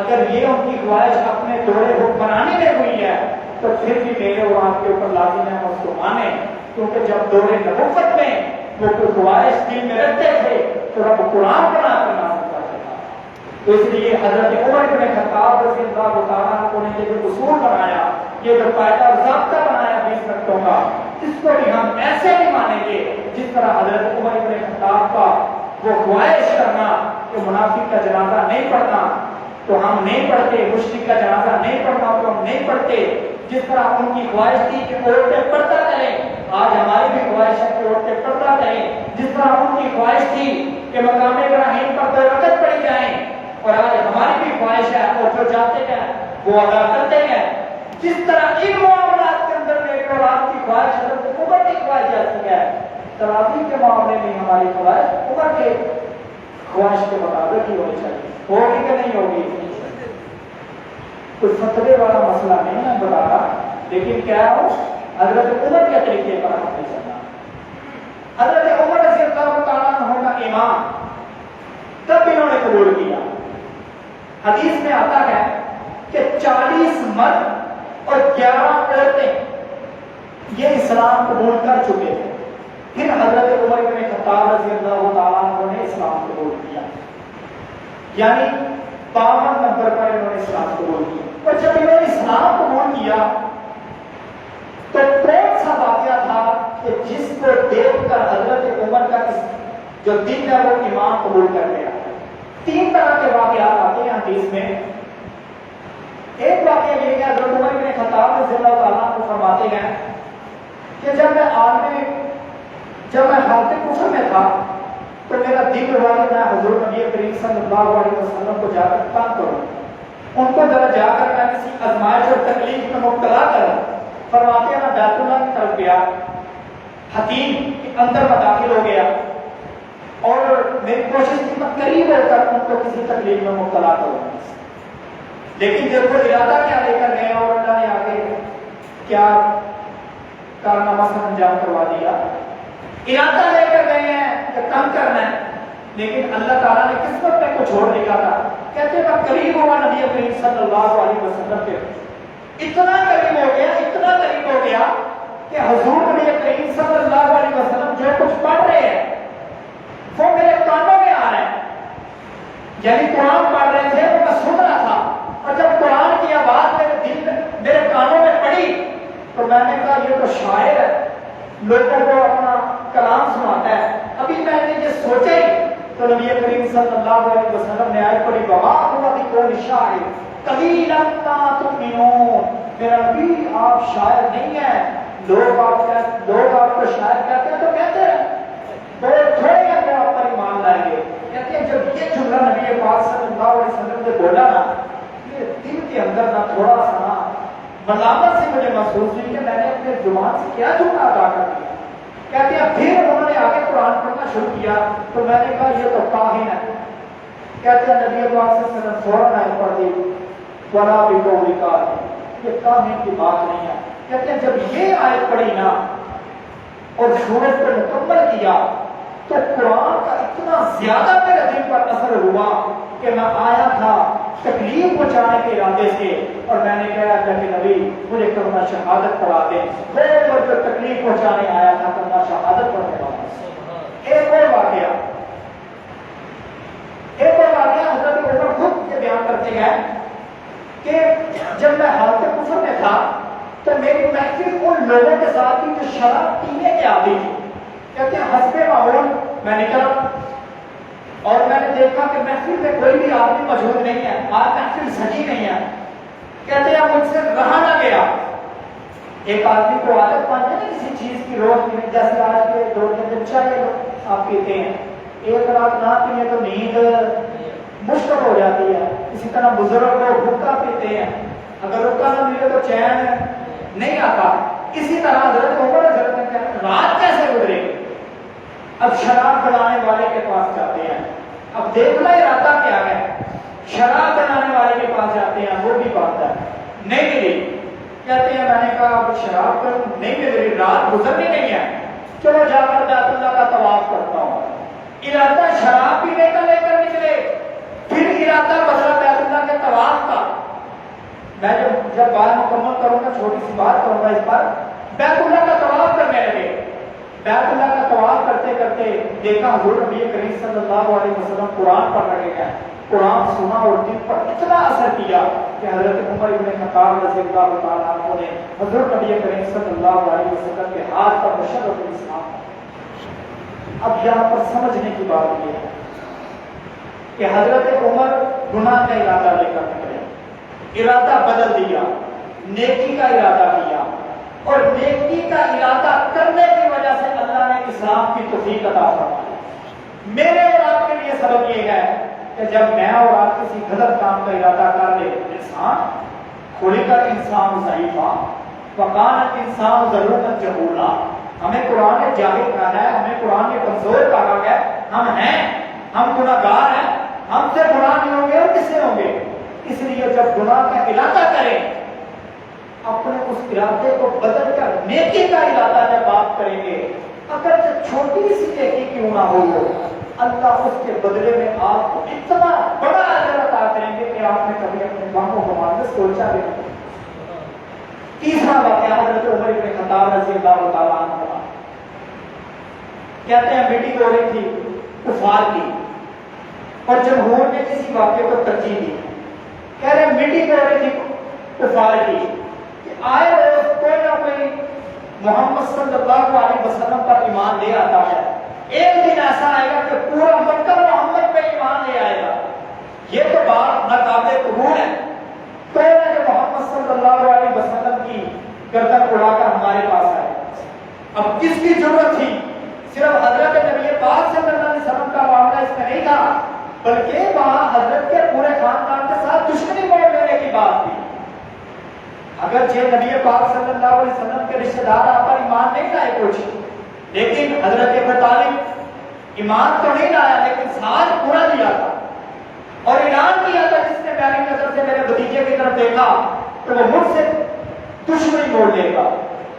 S1: اگر یہ ان کی خواہش اپنے دوڑے حکم بنانے میں ہوئی ہے تو پھر بھی میرے اور آپ کے اوپر لازم ہے اس کو مانے، کیونکہ جب دورے نبوت میں وہ کوئی خواہش دل میں رکھتے تھے تو رب قرآن بنا کر نازل کرتا تھا۔ تو اس لیے حضرت عمر بن خطاب رضی اللہ تعالیٰ عنہ نے یہ جو اصول بنایا، یہ جو قاعدہ ضابطہ بنایا 20 رکھتوں کا، اس کو بھی ہم ایسے نہیں مانیں گے جس طرح حضرت عمر بن خطاب کا وہ خواہش کرنا کہ منافق کا جنازہ نہیں پڑھنا تو ہم نہیں پڑھتے، مشرک کا جنازہ نہیں پڑھنا تو ہم نہیں پڑھتے، جس طرح ان کی خواہش تھی کہ عورتیں پردہ کریں، آج ہماری بھی خواہش ہے کہ عورتیں پردہ کریں، جس طرح ان کی خواہش تھی کہ مقام ابراہیم پر 2 رکعت پڑھی جائیں، اور آج ہماری بھی خواہش ہے اور جو چاہتے ہیں وہ ادا کرتے ہیں۔ جس طرح ان معاملات کے اندر میرے اور آپ کی خواہش حضرت عمر کی خواہش جاتی ہے، تراویح کے معاملے میں ہماری خواہش عمر کے خواہش کے مطابق ہی ہونی چاہیے، ہوگی کہ نہیں ہوگی؟ کوئی فتوے والا مسئلہ نہیں ہے بتا رہا، لیکن کیا ہو حضرت عمر کے طریقے پر ہم نہیں چلنا۔ حضرت عمر رضی اللہ تعالیٰ عنہ کا ایمان تب انہوں نے قبول کیا۔ حدیث میں آتا ہے کہ 40 مرد اور 11 عورتیں یہ اسلام قبول کر چکے تھے، پھر حضرت عمر بن خطاب رضی اللہ تعالیٰ عنہ نے اسلام قبول کیا، یعنی 52 نمبر پر انہوں نے اسلام قبول کیا۔ اور جب انہوں نے اسلام قبول کیا تو کون سا واقعہ تھا کہ جس کو دیکھ کر حضرت عمر کا جو دل ہے وہ ایمان قبول کر لیا؟ 3 طرح کے واقعات آتے ہیں حدیث میں۔ ایک واقعہ یہ ہے حضرت عمر بن خطاب رضی اللہ تعالیٰ عنہ فرماتے ہیں کہ جب میں حالت کفر میں تھا تو میرا دل ہوا کہ میں حضور نبی کریم صلی اللہ علیہ وسلم کو جا کر تنگ کروں، ان کو ذرا جا کر میں کسی آزمائش اور تکلیف میں مبتلا کروں۔ فرماتے ہیں میں بیت اللہ کی طرف گیا، حتیم کے اندر میں داخل ہو گیا اور میری کوشش کی میں قریب ہو کر ان کو کسی تکلیف میں مبتلا کروں، لیکن جب وہ ارادہ کیا لے کر گئے اور اللہ نے آگے کیا کارنامہ سے انجام کروا دیا، ارادہ لے کر گئے ہیں کہ کم کرنا ہے، لیکن اللہ تعالیٰ نے قسمت میں کچھ اور لکھا تھا۔ کہتے ہیں میں قریب ہوا نبی کریم صلی اللہ علیہ وسلم کے، اتنا قریب ہو گیا کہ حضور نبی کریم صلی اللہ علیہ وسلم جو کچھ پڑھ رہے ہیں وہ میرے کانوں میں آ رہے ہیں، یعنی قرآن پڑھ رہے تھے وہ میں سن رہا تھا، اور جب قرآن کی آواز میرے دل میں میرے کانوں میں پڑی تو میں نے کہا یہ تو شاعر ہے، لوگوں کو اپنا کلام سناتا ہے۔ ابھی میں نے یہ سوچا ہی تو نبی کریم صلی اللہ علیہ وسلم نے آیت پڑھی وما هو بقول شاعر قلیلا ما تؤمنون، میرا نبی آپ شاعر نہیں ہیں، لوگ آپ کو شاعر کہتے ہیں تو کہتے ہیں بہت تھوڑے ہیں جو آپ پر ایمان لائیں گے۔ کہتے ہیں جب یہ جملہ نبی پاک صلی اللہ علیہ وسلم نے بولا نا، یہ دل کے اندر نا تھوڑا سا نا ملامت سے مجھے محسوس ہوئی کہ میں نے اپنے زبان سے کیا جملہ ادا کر دیا۔ کہتے ہیں پھر انہوں نے آگے قرآن پڑھنا شروع کیا تو میں نے کہا یہ تو کاہن ہے۔ کہتے ہیں نبی پاک صلی اللہ علیہ وسلم فوراً آیت پڑھ دی ولا بقول کاہن، یہ کاہن کی بات نہیں ہے۔ کہتے ہیں جب یہ آیت پڑھی نا اور سورت کو مکمل کیا تو قرآن کا اتنا زیادہ میرے دل پر اثر ہوا کہ میں آیا تھا تکلیف پہنچانے کے ارادے سے، اور میں نے کہا کہ نبی مجھے کلمہ شہادت پڑھا دیں، میں جو تکلیف پہنچانے آیا تھا کلمہ شہادت پڑھنے والا۔ ایک اور واقعہ حضرت عمر خود یہ بیان کرتے ہیں کہ جب میں حالت کفر میں تھا تو میری محفل ان لوگوں کے ساتھ جو شراب پینے کے عادی تھی۔ کہتے ہیں حسب ماحول میں نکلا اور میں نے دیکھا کہ محفل میں کوئی بھی آدمی موجود نہیں ہے، آج محفل سجی نہیں ہے۔ کہتے ہیں مجھ سے رہا نہ گیا۔ ایک آدمی کو عادت پانے نا کسی چیز کی روز پینے، جیسے آج کے دور میں چائے آپ پیتے ہیں، ایک رات نہ پینے تو نیند مشکل ہو جاتی ہے، اسی طرح بزرگ لوگ حقہ پیتے ہیں، اگر حقہ نہ ملے تو چین نہیں آتا۔ اسی طرح حضرت عمر رات کیسے گزرے؟ اب شراب بنانے والے کے پاس جاتے ہیں، اب دیکھنا ارادہ کیا ہے، شراب بنانے والے کے پاس جاتے ہیں، وہ بھی بات ہے نہیں ملی۔ کہتے ہیں میں نے کہا اب شراب پر نہیں مل، رات گزرنی نہیں ہے، چلو جا کر بیت اللہ کا طواف کرتا ہوں۔ ارادہ شراب پینے کا لے کر نکلے، پھر ارادہ بدلا بیت اللہ کے طواف کا۔ میں جب بات مکمل کروں گا چھوٹی سی بات کروں گا اس پر۔ بیت اللہ کا طواف کرنے لگے، بیت اللہ کا طواف کرتے کرتے دیکھا حضور نبی کریم صلی اللہ علیہ وسلم قرآن پڑھ رہے ہیں، قرآن سنا اور دل پر اتنا اثر کیا کہ حضرت عمر ابن خطاب رضی اللہ تعالیٰ عنہ نے حضرت نبی کریم صلی اللہ علیہ وسلم کے ہاتھ پر مشرف الاسلام. اب یہاں پر سمجھنے کی بات یہ ہے کہ حضرت عمر گناہ کا ارادہ لے کر نکلے، ارادہ بدل دیا، نیکی کا ارادہ کیا، اور نیکی کا ارادہ کرنے کی وجہ سے اللہ نے اسلام کی توفیق عطا فرمائی. میرے اور آپ کے لیے سبب یہ ہے کہ جب میں اور آپ کسی غلط کام کا ارادہ کر لے، انسان خلق الانسان ضعیفا وکان الانسان ظلوما جہولا، ہمیں قرآن نے جاہل کہا ہے، ہمیں قرآن نے کمزور کہا ہے، ہم ہیں، ہم گناہگار ہیں، ہم سے گناہ نہیں ہوں گے اور کس سے ہوں گے. اس لیے جب گناہ کا ارادہ کریں، اپنے اس ارادے کو بدل کر نیکی کا ارادہ جب آپ کریں گے، اگر چھوٹی سی نیکی کیوں نہ ہو، اللہ اس کے بدلے میں آپ کو اتنا بڑا اجر عطا کریں گے کہ آپ نے کبھی اپنے باہوں کو میں سوچا بھی نہیں. تیسرا واقعہ حضرت عمر بن خطاب رضی اللہ تعالیٰ عنہ کا، کہتے ہیں میٹنگ ہو رہی تھی کفار کی اور جمہور نے کسی واقعے کو ترجیح دی. کہہ رہے میٹنگ ہو رہی تھی کفار کی کہ آئے روز کوئی نہ کوئی محمد صلی اللہ علیہ وسلم پر ایمان لے آتا ہے، ایک دن ایسا آئے گا کہ پورا مکہ محمد پہ ایمان لے آئے گا. یہ تو بات ناقابل قبول ہے. تو محمد صلی اللہ علیہ وسلم کی گردن اڑا کر ہمارے پاس آئے. اب کس کی ضرورت تھی؟ صرف حضرت نبی پاک صلی اللہ علیہ وسلم کا معاملہ اس میں نہیں تھا، بلکہ وہاں حضرت کے پورے خاندان کے ساتھ دشمنی موڑ لینے کی بات تھی. اگر یہ نبی پاک صلی اللہ علیہ وسلم کے رشتہ دار آپ پر ایمان نہیں لائے کچھ، لیکن حضرت ابو طالب ایمان تو نہیں لایا لیکن ساتھ پورا دیا تھا اور اعلان کیا تھا جس نے میری نظر سے میرے بھتیجے کی طرف دیکھا تو وہ مجھ سے دشمنی موڑ لے گا.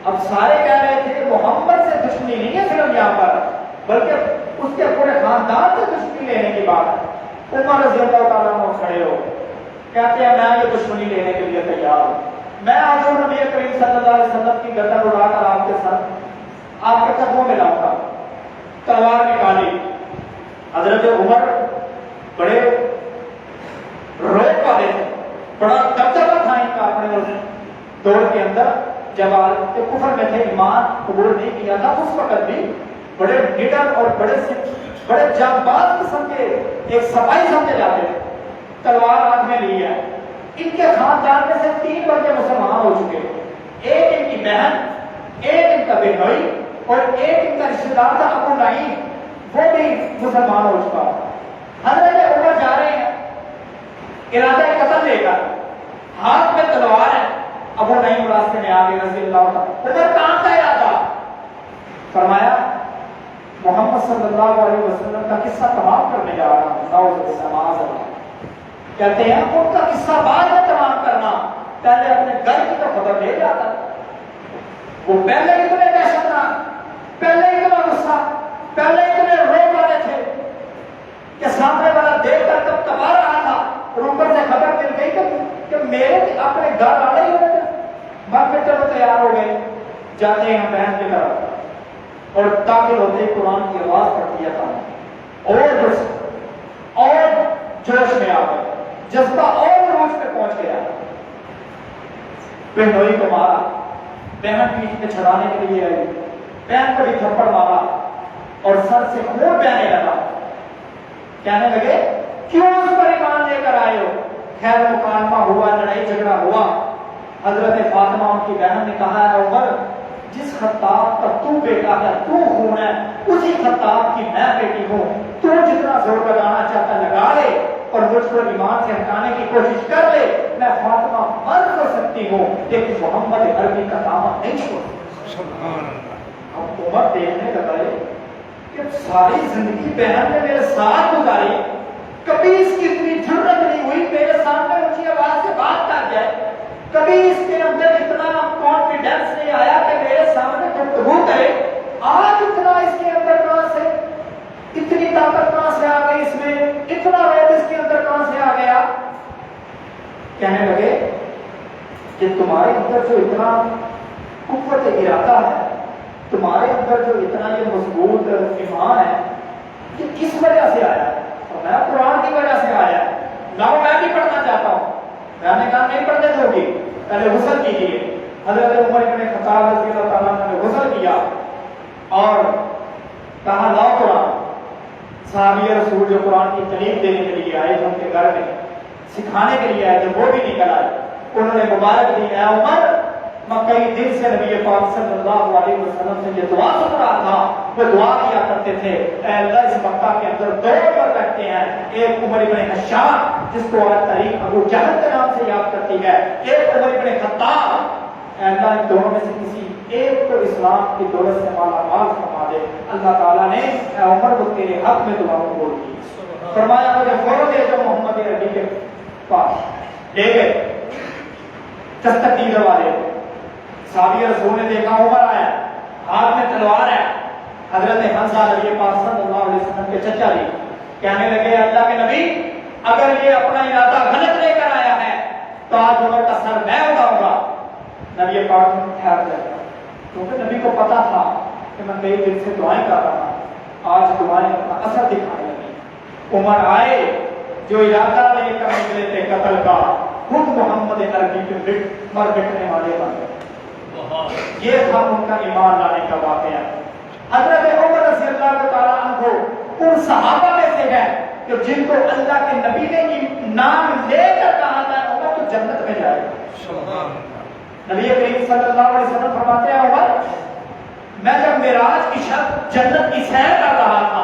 S1: اب سارے کہہ رہے تھے کہ محمد سے دشمنی نہیں ہے صرف یہاں پر، بلکہ اس کے پورے خاندان سے دشمنی لینے کی بات ہے. عمر رضی اللہ تعالیٰ عنہ کھڑے ہو کہتے ہیں میں یہ دشمنی لینے کے لیے تیار ہوں، میں حضور نبی کریم صلی اللہ علیہ وسلم کی گردن اڑا کر آپ کے ساتھ آپ کے قدموں میں لاؤں گا. تلوار نکالی. حضرت عمر بڑے روک والے تھے، بڑا دبدبہ تھا ان کا اپنے دور کے اندر. جب کے کفر میں تھے، ایمان قبول نہیں کیا تھا، اس وقت بھی بڑے لیڈر اور بڑے جانباز قسم کے ایک سپاہی سمجھے جاتے تھے. تلوار ہاتھ میں لی ہے. ان کے خاندان میں سے 3 بندے مسلمان ہو چکے، ایک ان کی بہن، ایک ان کا بہنوئی اور ایک ان کا رشتہ دار تھا ابو نعیم، وہ بھی مسلمان ہو چکا. حضرت عمر جا رہے ہیں ارادہ قتل لے کر، ہاتھ میں تلوار ہے. ابو نعیم راستے میں آگے رضی اللہ عنہ. عمر کام کا ارادہ فرمایا محمد صلی اللہ علیہ وسلم کا قصہ تمام کرنے جا رہا ہوں. کہتے ہیں ان کا قصہ بعد میں تمام کرنا، پہلے اپنے گھر کی تو خبر لے جاتا. وہ پہلے اتنے دہشت ناک، پہلے اتنا غصہ، پہلے اتنے روک والے تھے کہ سامنے والا دیکھ کر کب تباہ رہا تھا اور اوپر سے خبر مل گئی کہ میرے اپنے گھر والے ہی ہوتے. مر کے چلو تیار ہو گئے، جاتے ہیں بہن کی طرف اور داخل ہوتے ہی قرآن کی آواز پڑتی ہے اور جوش میں آ گئے، جذبہ اور عروج پہ پہنچ گیا. بہنوئی کو مارا، بہن پیٹھ پہ چھڑانے کے لیے آئی، بہن کو بھی تھپڑ مارا اور سر سے خون بہنے لگا. کہنے لگے کیوں اس پر ایمان لے کر آئے ہو؟ خیر مکالمہ ہوا، لڑائی جھگڑا ہوا. حضرت فاطمہ ان کی بہن نے کہا ہے عمر جس خطاب کا تو بیٹا ہے، تو خون ہے، اسی خطاب کی میں بیٹی ہوں. تو جتنا زور لگانا چاہتا لگا لے اور مجھ کو ایمان سے ہٹانے کی کوشش کر لے. میں فاطمہ مر کر سکتی ہوں لیکن محمد عربی کا دامن نہیں چھوڑ سکتی. اب عمر دیکھنے لگا کہ ساری زندگی بہن نے میرے ساتھ گزاری، کبھی اس کی اتنی جرت نہیں ہوئی میرے سامنے اونچی آواز سے بات کر جائے، کبھی اس کے اندر اتنا کانفیڈنس نہیں آیا کہ میرے سامنے گفتگو کرے. آج اتنا اس کے اندر کہاں سے، اتنی طاقت کہاں سے آ گئی، اس میں اتنا روب اس کے اندر کہاں سے آ گیا. کہنے لگے کہ تمہارے اندر جو اتنا قوت ارادہ ہے، تمہارے اندر جو اتنا یہ مضبوط ایمان ہے، یہ کس وجہ سے آیا؟ اور میں قرآن کی وجہ سے آیا. لاؤ میں بھی پڑھنا چاہتا ہوں. میں نے کہا نہیں پڑھنے دو گی, پہلے غسل کیجیے. حضرت عمر بن خطاب رضی اللہ تعالیٰ عنہ نے غسل کیا اور کہا لاؤ قرآن. صحابی رسول جو قرآن کی تعلیم دینے کے لیے آئے جو ان کے گھر میں سکھانے کے لیے آئے تھے وہ بھی نکل آئے. انہوں نے مبارک دی, اے عمر میں کئی دن سے نبی پاک صلی اللہ علیہ وسلم سے یہ دعا سن رہا تھا. وہ دعا کیا کرتے تھے, اے اللہ اس مکہ کے اندر دو پر رکھتے ہیں, ایک عمر بن حشام جس کو آج تاریخ ابو جہل کے نام سے یاد کرتی ہے, ایک عمر بن خطاب. اے اللہ ان دونوں میں سے کسی ایک کو اسلام کی دولت سے مالا مال فرما دے. اللہ تعالیٰ نے اے عمر کو تیرے حق میں دعا قبول کی. فرمایا مجھے فوراً دے جو محمد عربی کے پاس لے گئے, دستک دی دروازے. صحابی رسول نے دیکھا عمر آیا, ہاتھ میں تلوار ہے. حضرت حمزہ نبی پاک صلی اللہ علیہ وسلم کے چچا جی کہنے لگے, اللہ کے نبی اگر یہ اپنا ارادہ غلط لے کر آیا ہے تو آج عمر کا سر میں اٹھاؤں گا. نبی پاک نے ٹھہر گیا کیونکہ نبی کو پتا تھا کہ میں کئی دن سے دعائیں کر رہا ہوں, آج دعائیں اپنا اثر دکھانے لگی. عمر آئے, جو ارادہ لے کر نکلے تھے قتل کا, خود محمد عربی کے مر مٹنے والے بن گئے. یہ تھا ان کا ایمان لانے کا واقعہ. حضرت عمر رضی اللہ تعالیٰ عنہ ان صحابہ میں سے ہے کہ جن کو اللہ کے نبی نے نام لے کر کہا تھا عمر تو جنت میں جائے گا. نبی کریم صلی اللہ علیہ وسلم فرماتے ہیں, عمر میں جب معراج کی شب جنت کی سیر کر رہا تھا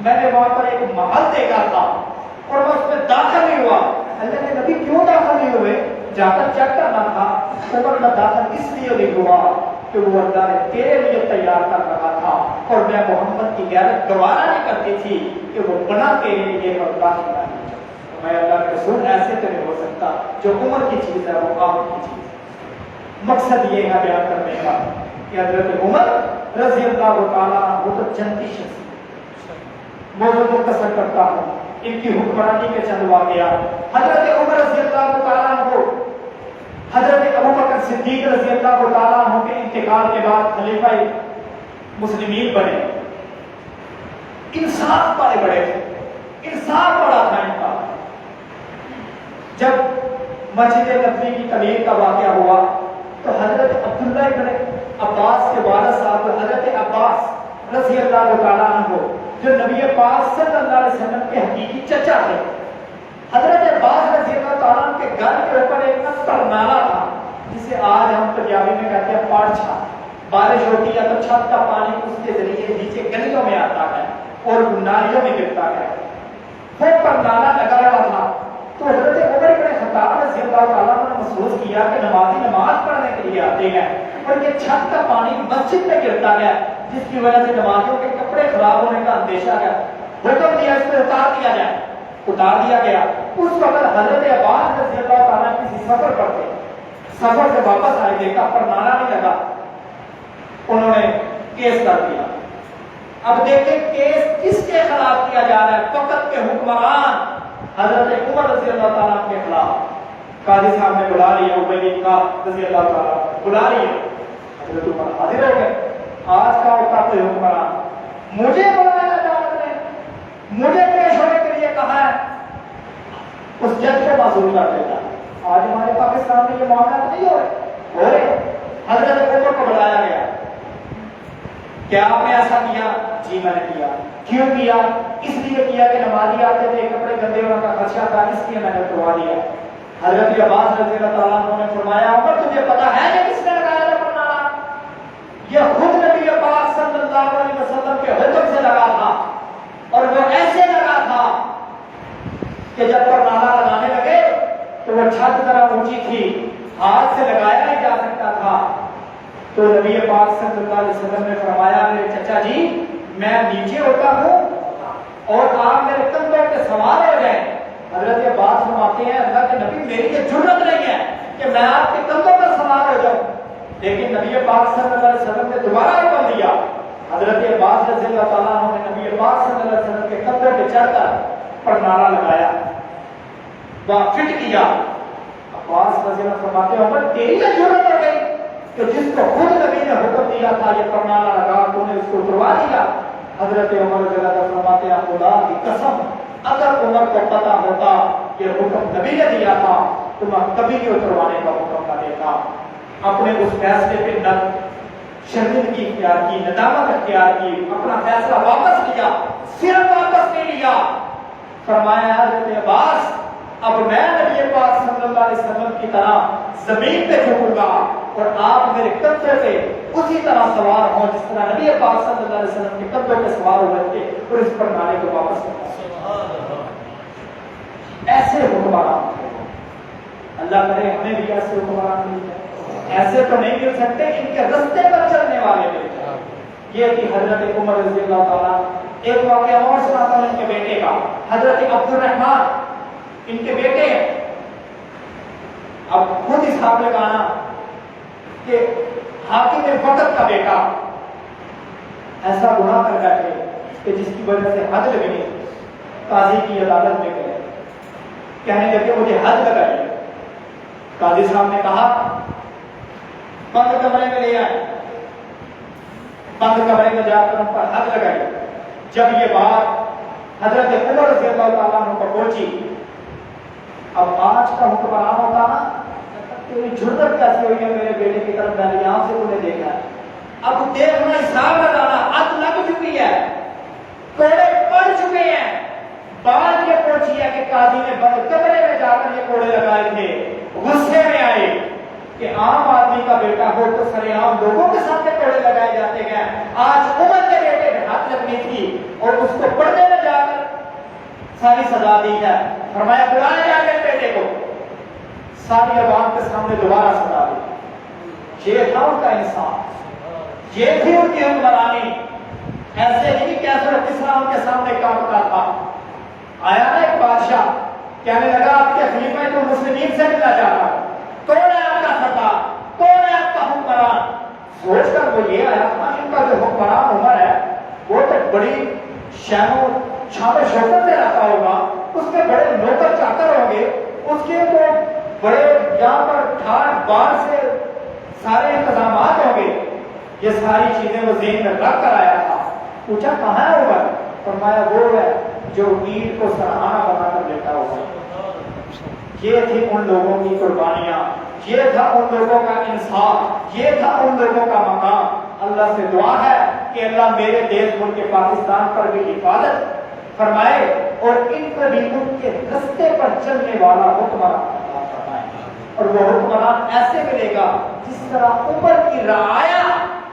S1: میں نے وہاں پر ایک محل دیکھا تھا اور میں اس میں داخل نہیں ہوا. اللہ کے نبی کیوں داخل نہیں ہوئے, جا کر چیک کرنا تھا. عمر میں داخل اس لیے نہیں ہوا کہ وہ اللہ نے تیرے لیے تیار کر رکھا تھا اور میں محمد کی غیرت گوارا نہیں کرتی تھی کہ وہ بنا تیرے لیے اور داخل نہ ہو. میں اللہ کے رسول ایسے تو نہیں ہو سکتا, جو عمر کی چیز ہے وہ آپ کی چیز ہے. مقصد یہ ہے بیان کرنے کا کہ حضرت عمر رضی اللہ تعالیٰ عنہ تو جنتی شخص. موضوع مختصر کرتا ہوں ان کی حکمرانی کے چند واقعات. حضرت عمر رضی اللہ تعالیٰ عنہ حضرت ابوبکر صدیق رضی اللہ تعالیٰ عنہ کے انتقال کے بعد خلیفہ مسلمین بنے. انصاف بڑے بڑے تھے, انصاف بڑا تھا ان کا. جب مسجد نبوی کی تعمیر کا واقعہ ہوا تو حضرت عبداللہ ابن عباس کے والد صاحب حضرت عباس رضی اللہ تعالیٰ عنہ جو نبی پاک صلی اللہ علیہ وسلم کے حقیقی چچا تھے, حضرت عباس رضی اللہ تعالیٰ عنہ کے گھر کے اوپر ایک نالا تھا جسے آج ہم پنجابی میں کہتے ہیں پاڑچھا. بارش ہوتی ہے تو چھت کا پانی اس کے ذریعے نیچے گلیوں میں آتا ہے اور نالیوں میں گرتا ہے. وہ پر نالا لگا ہوا تھا تو حضرت عمر بن خطاب رضی اللہ تعالیٰ نے محسوس کیا کہ نمازی نماز پڑھنے کے لیے آتے ہیں اور یہ چھت کا پانی مسجد میں گرتا ہے جس کی وجہ سے نمازیوں کے کپڑے خراب ہونے کا اندیشہ ہے. حکم دیا اس کو اتار دیا جائے. اتار دیا گیا. اس وقت حضرت عباس رضی اللہ تعالیٰ کسی سفر پر تھے, سفر سے واپس آئے, دیکھا پر نالا نہیں لگا. انہوں نے کیس کر دیا. اب دیکھیں کیس کس کے خلاف کیا جا رہا ہے, فقط کے حکمران حضرت عمر رضی اللہ تعالیٰ کے خلاف. قاضی صاحب نے بلا لیا, عبید کا رضی اللہ تعالیٰ بلا لیا. حضرت عمر حاضر ہو گئے. آج کا ہوتا کوئی حکمران مجھے بلایا عدالت نے, مجھے پیش ہونے کے لیے کہا ہے, اس جج کو معذور کر دیتا. آج ہمارے پاکستان میں یہ معاملات نہیں ہو رہے. حضرت عمر کو بلایا گیا, کیا آپ نے ایسا کیا؟ جی میں نے کیا. کیوں کیا؟ اس لیے کیا کہ نمازی آتے تھے, کپڑے گندے ہونے کا خدشہ تھا, اس لیے میں نے کروا دیا. حضرت عباس رضی اللہ تعالیٰ عنہ نے فرمایا, عمر تجھے پتا ہے کہ کس نے لگایا تھا پرنالا؟ یہ خود نبی پاک صلی اللہ علیہ وسلم کے حکم سے لگا تھا اور وہ ایسے لگا تھا کہ جب پرنالا لگانے لگے تو وہ چھت ذرا اونچی تھی, ہاتھ سے لگایا نہیں جا سکتا تھا. تو نبی پاک صلی اللہ علیہ وسلم نے فرمایا, میرے چچا جی میں نیچے ہوتا ہوں اور آپ میرے کندھوں پہ سوار ہو جائیں. حضرت عباس فرماتے ہیں, اللہ کے نبی میری یہ جرت نہیں ہے کہ میں آپ کے کندھوں پر سوار ہو جاؤں. لیکن نبی پاک صلی اللہ علیہ وسلم نے دوبارہ حکم دیا. حضرت عباس رضی اللہ تعالیٰ عنہ نے نبی پاک صلی اللہ علیہ وسلم کے کندھوں پہ چڑھ کر پرنالا لگایا, وہاں فٹ کیا. عباس رضی اللہ فرماتے ہیں, عمر تیری یہ جرت ہو گئی کہ جس کو خود نبی نے حکم دیا تھا یہ پرنالا لگا, تو نے اس کو اتروا دیا. حضرت عمر رضی اللہ فرماتے ہیں, خدا کی قسم اگر عمر کو پتا ہوتا یہ حکم نبی نے دیا تھا تم کبھی بھی اتروانے کا حکم نہ دیتا. اپنے اس فیصلے پہ نہ شرمندگی اختیار کی، ندامت اختیار کی، اپنا فیصلہ واپس لیا، صرف واپس نہیں لیا. فرمایا حضرت عباس اب میں نبی پاک صلی اللہ علیہ وسلم کی طرح زمین پہ جھکوں گا اور آپ میرے کندھے پہ اسی طرح سوار ہوں جس طرح نبی پاک صلی اللہ علیہ وسلم کے کندھوں پہ سوار ہوئے تھے اور اس پر نالے کو واپس لیا. ایسے حکمران اللہ کرے ہمیں بھی ایسے حکمران مل جائے. ایسے تو نہیں مل سکتے، ان کے رستے پر چلنے والے مل جائے. یہ تھی حضرت عمر رضی اللہ تعالیٰ. ایک واقعہ اور سناتا ہوں ان کے بیٹے کا. حضرت عبد الرحمن ان کے بیٹے ہیں. اب خود حساب لگانا کہ حاکم وقت کا بیٹا ایسا گناہ کر بیٹھے کہ جس کی وجہ سے حد لگنی. قاضی کی عدالت میں گئے، کہنے لگے مجھے حد لگائی. قاضی صاحب نے کہا بند کمرے میں لے آئے. بند کمرے میں جا کر ان پر حد لگائی. جب یہ بات حضرت عمر رضی اللہ تعالیٰ عنہ کو پہنچی، اب آج کا حکمران ہوتا نا تیری جرت کیسی ہوئی ہے میرے بیٹے کی طرف، میں نے یہاں سے تمہیں دیکھا ہے. اب دیکھنا حساب لگانا، حد لگ چکی ہے، کوڑے پڑ چکے ہیں. بات یہ پہنچی ہے کہ قاضی نے بند کمرے میں جا کر یہ کوڑے لگائے تھے. غصے میں آئے کہ عام آدمی کا بیٹا ہو تو سر عام لوگوں کے سامنے کوڑے لگائے جاتے ہیں. آج عمر کے بیٹے میں ہاتھ لگنی تھی اور اس کو پردے میں جا کر ساری سزا دی ہے. فرمایا بلایا جا کے بیٹے کو، ساری عوام کے سامنے دوبارہ سزا دی. یہ تھا ان کا انصاف، یہ تھی ان کی حکمرانی. ایسے ہی کیسر کسرا ان کے سامنے کانپتا تھا. آیا نا ایک بادشاہ، کہنے لگا آپ کے خلیفہ تو مسلمین سے ملنا چاہتا، کون ہے آپ کا سردار، کون ہے آپ کا حکمران؟ سوچ کر وہ یہ آیا تھا ان کا جو حکمران عمر ہے وہ تو بڑی شانو شان شوکت سے رہتا ہوگا، اس کے بڑے نوکر چاکر ہوں گے، اس کے وہ بڑے یہاں پر ٹھاٹ بار سے سارے انتظامات ہوں گے. یہ ساری چیزیں وہ ذہن میں رکھ کر آیا تھا. پوچھا کہاں ہے عمر؟ فرمایا وہ ہے جو اینٹ کو سرہانہ بنا کر لیتا ہوگا. یہ تھی ان لوگوں کی قربانیاں، یہ تھا ان لوگوں کا انصاف، یہ تھا ان لوگوں کا مقام. اللہ سے دعا ہے کہ اللہ میرے دیش ملک پاکستان پر بھی حفاظت فرمائے اور ان کو بھی ان کے رستے پر چلنے والا حکمران عطا فرمائے. اور وہ حکمران ایسے ملے گا جس طرح عمر کی رعایا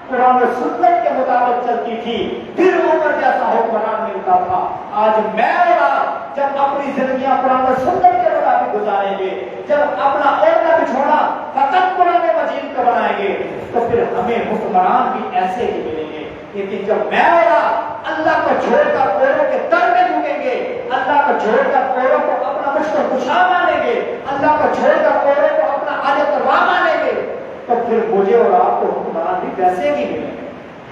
S1: قرآن و سنت کے مطابق چلتی تھی، پھر عمر جیسا حکمران ملتا تھا. آج میں اور آپ جب اپنی زندگیاں قرآن و سنت کے مطابق گزاریں گے، جب اپنا اوڑھنا بچھونا فقط قرآن مجید کا بنائیں گے، تو پھر ہمیں حکمران بھی ایسے ہی ملیں گے. لیکن جب میں اور آپ اللہ کو چھوڑ کر اوروں کے در میں جھکیں گے، اللہ کو چھوڑ کر اوروں کو اپنا مشکل کشا مانیں گے، اللہ کو چھوڑ کر اوروں کو اپنا حاجت روا مانیں گے، تو پھر مجھے اور آپ کو حکمران بھی ویسے ہی ملیں گے.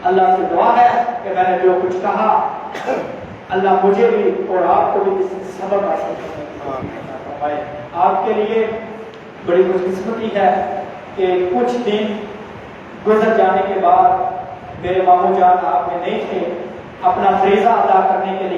S1: اللہ سے دعا ہے کہ میں نے جو کچھ کہا اللہ مجھے بھی اور آپ کو بھی اس سے سبق حاصل کرنے. آپ کے لیے بڑی خوش قسمتی ہے کہ کچھ دن گزر جانے کے بعد میرے ماموں جان آپ میں نہیں تھے. اپنا فریضہ ادا کرنے کے لیے